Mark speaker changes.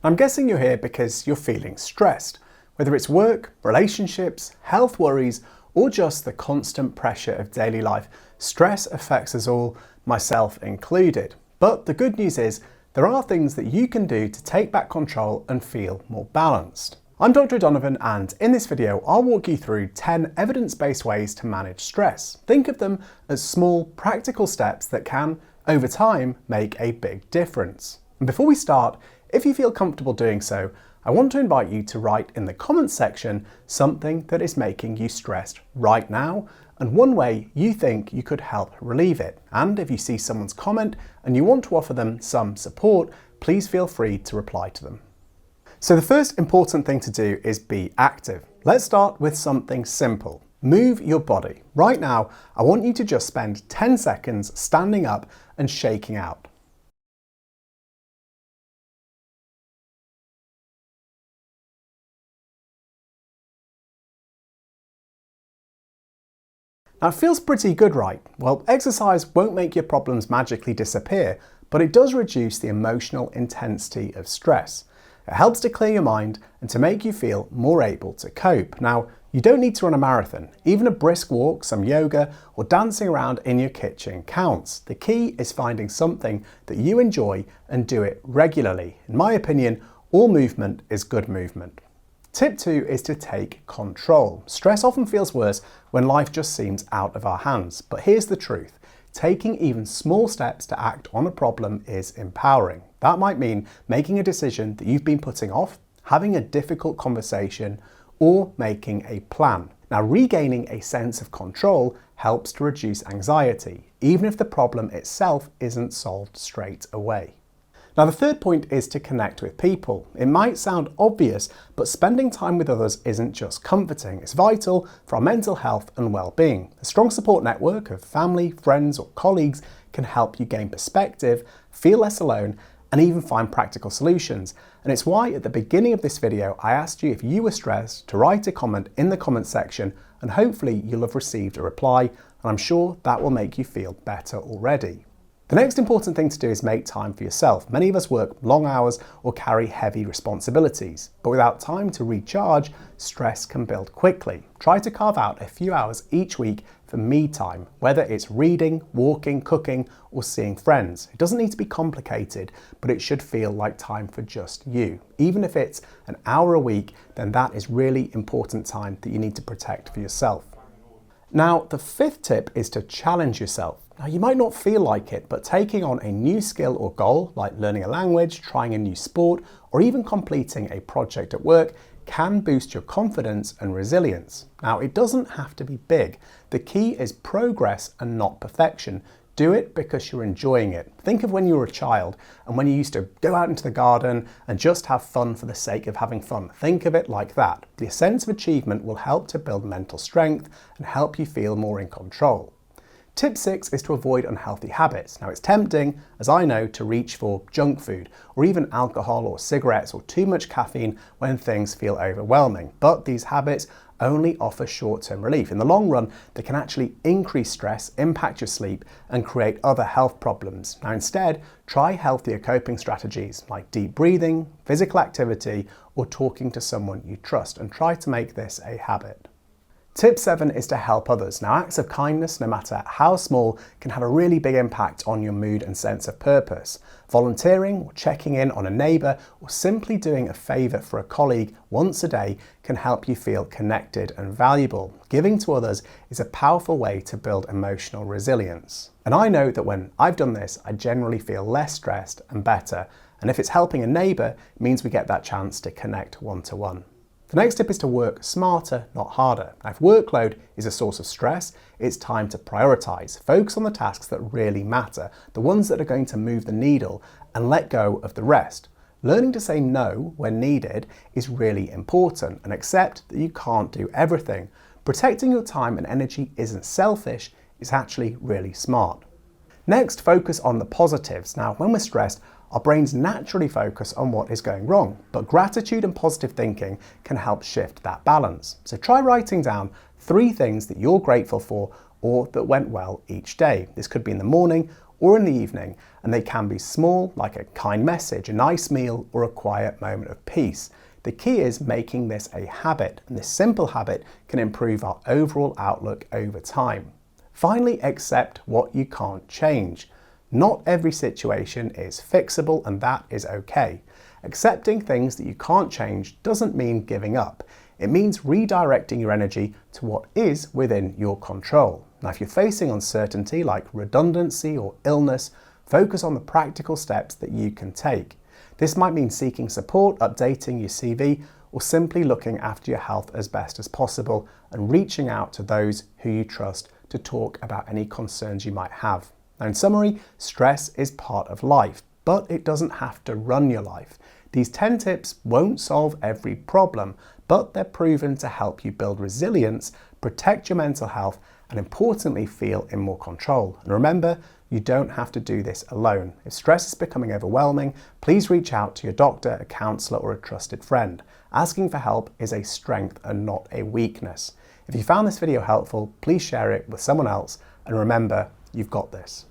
Speaker 1: I'm guessing you're here because you're feeling stressed, whether it's work, relationships, health worries, or just the constant pressure of daily life. Stress affects us all, myself included. But the good news is there are things that you can do to take back control and feel more balanced. I'm Dr. Donovan, and in this video I'll walk you through 10 evidence-based ways to manage stress. Think of them as small, practical steps that can, over time, make a big difference. And before we start, if you feel comfortable doing so, I want to invite you to write in the comments section something that is making you stressed right now and one way you think you could help relieve it. And if you see someone's comment and you want to offer them some support, please feel free to reply to them. So the first important thing to do is be active. Let's start with something simple. Move your body. Right now, I want you to just spend 10 seconds standing up and shaking out. Now it feels pretty good, right? Well, exercise won't make your problems magically disappear, but it does reduce the emotional intensity of stress. It helps to clear your mind and to make you feel more able to cope. Now, you don't need to run a marathon. Even a brisk walk, some yoga, or dancing around in your kitchen counts. The key is finding something that you enjoy and do it regularly. In my opinion, all movement is good movement. Tip 2 is to take control. Stress often feels worse when life just seems out of our hands. But here's the truth. Taking even small steps to act on a problem is empowering. That might mean making a decision that you've been putting off, having a difficult conversation, or making a plan. Now, regaining a sense of control helps to reduce anxiety, even if the problem itself isn't solved straight away. Now, the third point is to connect with people. It might sound obvious, but spending time with others isn't just comforting. It's vital for our mental health and well-being. A strong support network of family, friends, or colleagues can help you gain perspective, feel less alone, and even find practical solutions. And it's why at the beginning of this video, I asked you if you were stressed to write a comment in the comment section, and hopefully you'll have received a reply, and I'm sure that will make you feel better already. The next important thing to do is make time for yourself. Many of us work long hours or carry heavy responsibilities, but without time to recharge, stress can build quickly. Try to carve out a few hours each week for me time, whether it's reading, walking, cooking, or seeing friends. It doesn't need to be complicated, but it should feel like time for just you. Even if it's an hour a week, then that is really important time that you need to protect for yourself. Now, the fifth tip is to challenge yourself. Now, you might not feel like it, but taking on a new skill or goal, like learning a language, trying a new sport, or even completing a project at work, can boost your confidence and resilience. Now, it doesn't have to be big. The key is progress and not perfection. Do it because you're enjoying it. Think of when you were a child and when you used to go out into the garden and just have fun for the sake of having fun. Think of it like that. The sense of achievement will help to build mental strength and help you feel more in control. Tip 6 is to avoid unhealthy habits. Now, it's tempting, as I know, to reach for junk food or even alcohol or cigarettes or too much caffeine when things feel overwhelming. But these habits only offer short-term relief. In the long run, they can actually increase stress, impact your sleep, and create other health problems. Now, instead, try healthier coping strategies like deep breathing, physical activity, or talking to someone you trust, and try to make this a habit. Tip 7 is to help others. Now, acts of kindness, no matter how small, can have a really big impact on your mood and sense of purpose. Volunteering or checking in on a neighbour or simply doing a favour for a colleague once a day can help you feel connected and valuable. Giving to others is a powerful way to build emotional resilience. And I know that when I've done this, I generally feel less stressed and better. And if it's helping a neighbour, it means we get that chance to connect one-to-one. The next tip is to work smarter, not harder. Now, if workload is a source of stress, it's time to prioritise. Focus on the tasks that really matter, the ones that are going to move the needle, and let go of the rest. Learning to say no when needed is really important, and accept that you can't do everything. Protecting your time and energy isn't selfish, it's actually really smart. Next, focus on the positives. Now, when we're stressed, our brains naturally focus on what is going wrong, but gratitude and positive thinking can help shift that balance. So try writing down 3 things that you're grateful for or that went well each day. This could be in the morning or in the evening, and they can be small, like a kind message, a nice meal, or a quiet moment of peace. The key is making this a habit, and this simple habit can improve our overall outlook over time. Finally, accept what you can't change. Not every situation is fixable, and that is okay. Accepting things that you can't change doesn't mean giving up. It means redirecting your energy to what is within your control. Now, if you're facing uncertainty like redundancy or illness, focus on the practical steps that you can take. This might mean seeking support, updating your CV, or simply looking after your health as best as possible and reaching out to those who you trust to talk about any concerns you might have. Now, in summary, stress is part of life, but it doesn't have to run your life. These 10 tips won't solve every problem, but they're proven to help you build resilience, protect your mental health, and importantly, feel in more control. And remember, you don't have to do this alone. If stress is becoming overwhelming, please reach out to your doctor, a counsellor, or a trusted friend. Asking for help is a strength and not a weakness. If you found this video helpful, please share it with someone else, and remember, you've got this.